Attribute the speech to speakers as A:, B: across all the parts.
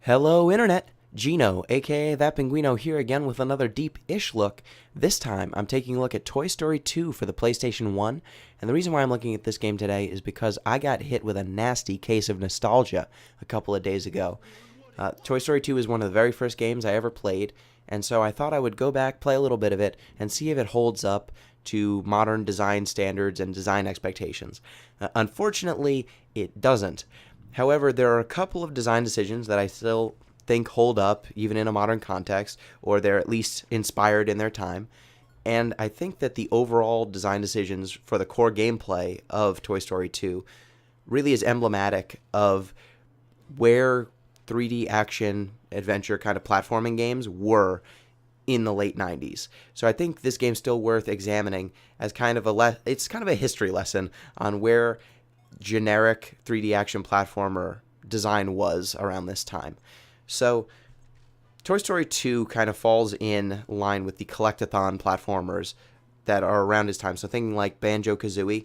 A: Hello, Internet! Gino, aka That Pinguino, here again with another deep-ish look. This time, I'm taking a look at Toy Story 2 for the PlayStation 1, and the reason why I'm looking at this game today is because I got hit with a nasty case of nostalgia a couple of days ago. Toy Story 2 is one of the very first games I ever played, and so I thought I would go back, play a little bit of it, and see if it holds up to modern design standards and design expectations. Unfortunately, it doesn't. However, there are a couple of design decisions that I still think hold up, even in a modern context, or they're at least inspired in their time. And I think that the overall design decisions for the core gameplay of Toy Story 2 really is emblematic of where 3D action adventure kind of platforming games were in the late 90s. So I think this game's still worth examining as kind of it's kind of a history lesson on where generic 3D action platformer design was around this time. So Toy Story 2 kind of falls in line with the collectathon platformers that are around his time. So thinking like Banjo-Kazooie,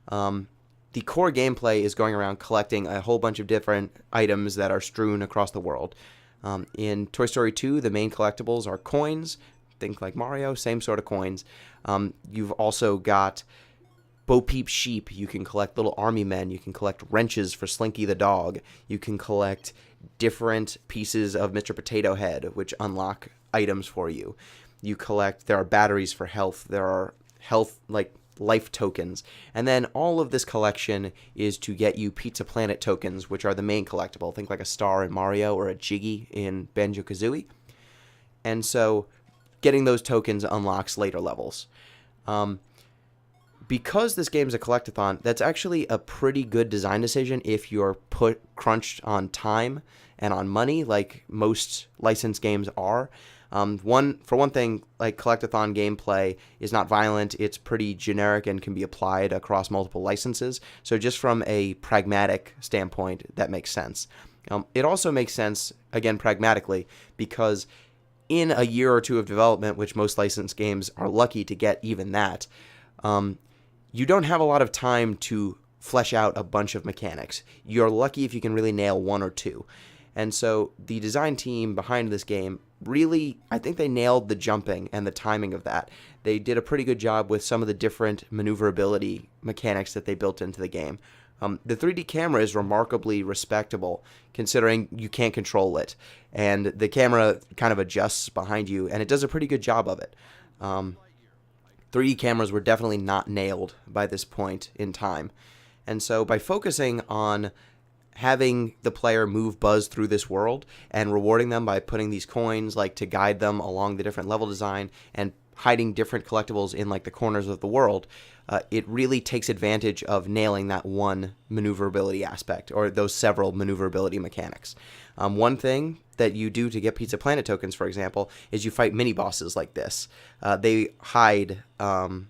A: the core gameplay is going around collecting a whole bunch of different items that are strewn across the world. In Toy Story 2, the main collectibles are coins. Think like Mario, same sort of coins. You've also got Bo Peep sheep. You can collect little army men. You can collect wrenches for Slinky the dog. You can collect different pieces of Mr. Potato Head, which unlock items for you. There are batteries for health. There are life tokens. And then all of this collection is to get you Pizza Planet tokens, which are the main collectible. Think like a star in Mario or a Jiggy in Banjo-Kazooie. And so getting those tokens unlocks later levels. Because this game is a collectathon, that's actually a pretty good design decision if you're crunched on time and on money, like most licensed games are. For one thing, like collectathon gameplay is not violent. It's pretty generic and can be applied across multiple licenses. So just from a pragmatic standpoint, that makes sense. It also makes sense, again, pragmatically, because in a year or two of development, which most licensed games are lucky to get even that, you don't have a lot of time to flesh out a bunch of mechanics. You're lucky if you can really nail one or two. And so the design team behind this game really, I think they nailed the jumping and the timing of that. They did a pretty good job with some of the different maneuverability mechanics that they built into the game. The 3D camera is remarkably respectable considering you can't control it. And the camera kind of adjusts behind you, and it does a pretty good job of it. 3D cameras were definitely not nailed by this point in time. And so by focusing on having the player move Buzz through this world and rewarding them by putting these coins like to guide them along the different level design and hiding different collectibles in like the corners of the world, it really takes advantage of nailing that one maneuverability aspect or those several maneuverability mechanics. One thing that you do to get Pizza Planet tokens, for example, is you fight mini-bosses like this. They hide one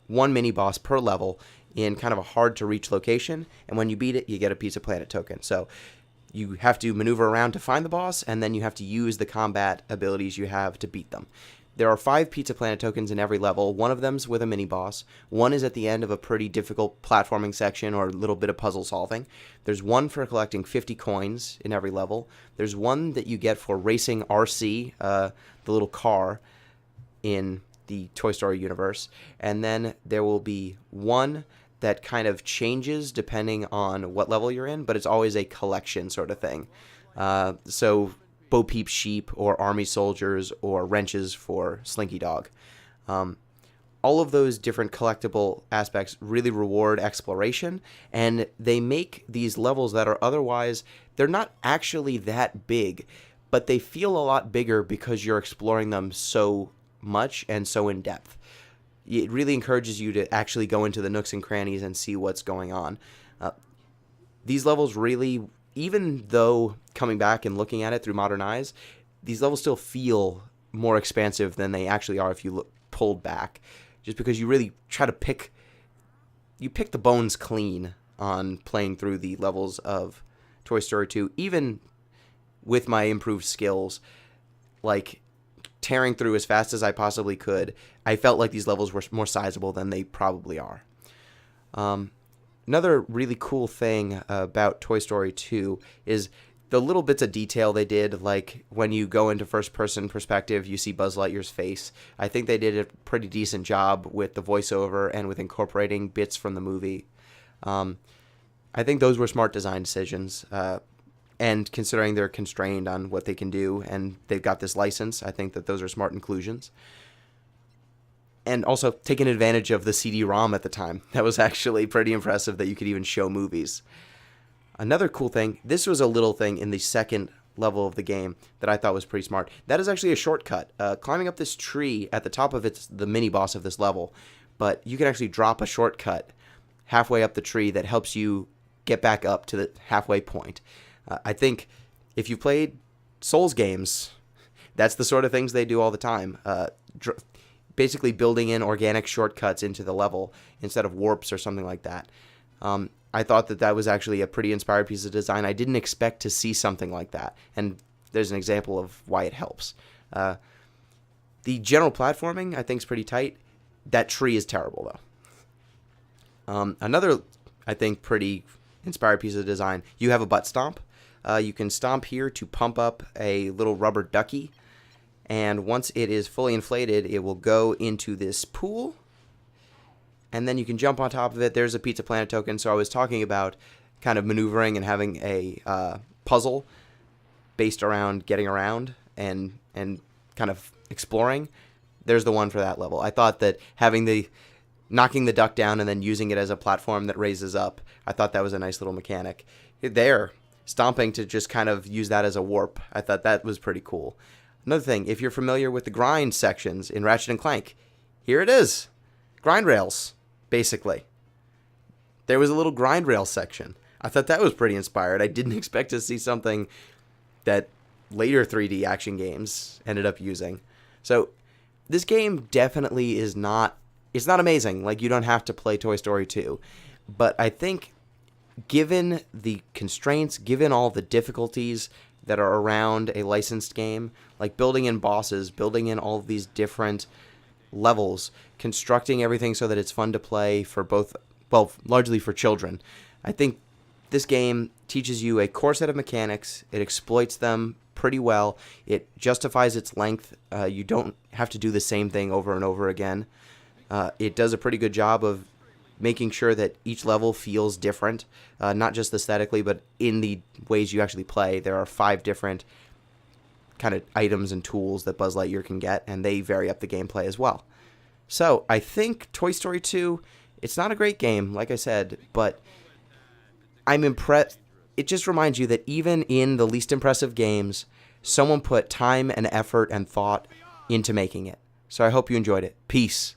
A: mini-boss per level in kind of a hard-to-reach location, and when you beat it, you get a Pizza Planet token. So you have to maneuver around to find the boss, and then you have to use the combat abilities you have to beat them. There are 5 Pizza Planet tokens in every level. One of them's with a mini-boss. One is at the end of a pretty difficult platforming section or a little bit of puzzle solving. There's one for collecting 50 coins in every level. There's one that you get for racing RC, the little car in the Toy Story universe. And then there will be one that kind of changes depending on what level you're in, but it's always a collection sort of thing. So Bo Peep sheep or army soldiers or wrenches for Slinky dog. All of those different collectible aspects really reward exploration, and they make these levels that are otherwise, they're not actually that big, but they feel a lot bigger because you're exploring them so much and so in depth. It really encourages you to actually go into the nooks and crannies and see what's going on. These levels really, even though coming back and looking at it through modern eyes, these levels still feel more expansive than they actually are if you look pulled back. Just because you really try to pick the bones clean on playing through the levels of Toy Story 2, even with my improved skills, like tearing through as fast as I possibly could, I felt like these levels were more sizable than they probably are. Another really cool thing about Toy Story 2 is the little bits of detail they did, like when you go into first-person perspective, you see Buzz Lightyear's face. I think they did a pretty decent job with the voiceover and with incorporating bits from the movie. I think those were smart design decisions. And considering they're constrained on what they can do and they've got this license, I think that those are smart inclusions. And also taking advantage of the CD-ROM at the time. That was actually pretty impressive that you could even show movies. Another cool thing, this was a little thing in the second level of the game that I thought was pretty smart. That is actually a shortcut. Climbing up this tree at the top of it's the mini-boss of this level, but you can actually drop a shortcut halfway up the tree that helps you get back up to the halfway point. I think if you've played Souls games, that's the sort of things they do all the time. Basically building in organic shortcuts into the level instead of warps or something like that. I thought that that was actually a pretty inspired piece of design. I didn't expect to see something like that, and there's an example of why it helps. The general platforming, I think, is pretty tight. That tree is terrible, though. Another, I think, pretty inspired piece of design, you have a butt stomp. You can stomp here to pump up a little rubber ducky, and once it is fully inflated, it will go into this pool, and then you can jump on top of it. There's a Pizza Planet token. So I was talking about kind of maneuvering and having a puzzle based around getting around and kind of exploring. There's the one for that level. I thought that knocking the duck down and then using it as a platform that raises up, I thought that was a nice little mechanic. There, stomping to just kind of use that as a warp. I thought that was pretty cool. Another thing, if you're familiar with the grind sections in Ratchet & Clank, here it is. Grind rails. Basically, there was a little grind rail section. I thought that was pretty inspired. I didn't expect to see something that later 3D action games ended up using. So this game definitely is not, it's not amazing. Like, you don't have to play Toy Story 2. But I think given the constraints, given all the difficulties that are around a licensed game, like building in bosses, building in all of these different levels, constructing everything so that it's fun to play for both, well, largely for children. I think this game teaches you a core set of mechanics. It exploits them pretty well. It justifies its length. You don't have to do the same thing over and over again. It does a pretty good job of making sure that each level feels different, not just aesthetically, but in the ways you actually play. There are 5 different kind of items and tools that Buzz Lightyear can get, and they vary up the gameplay as well. So I think Toy Story 2, it's not a great game, like I said, but I'm impressed. It just reminds you that even in the least impressive games, someone put time and effort and thought into making it. So I hope you enjoyed it. Peace.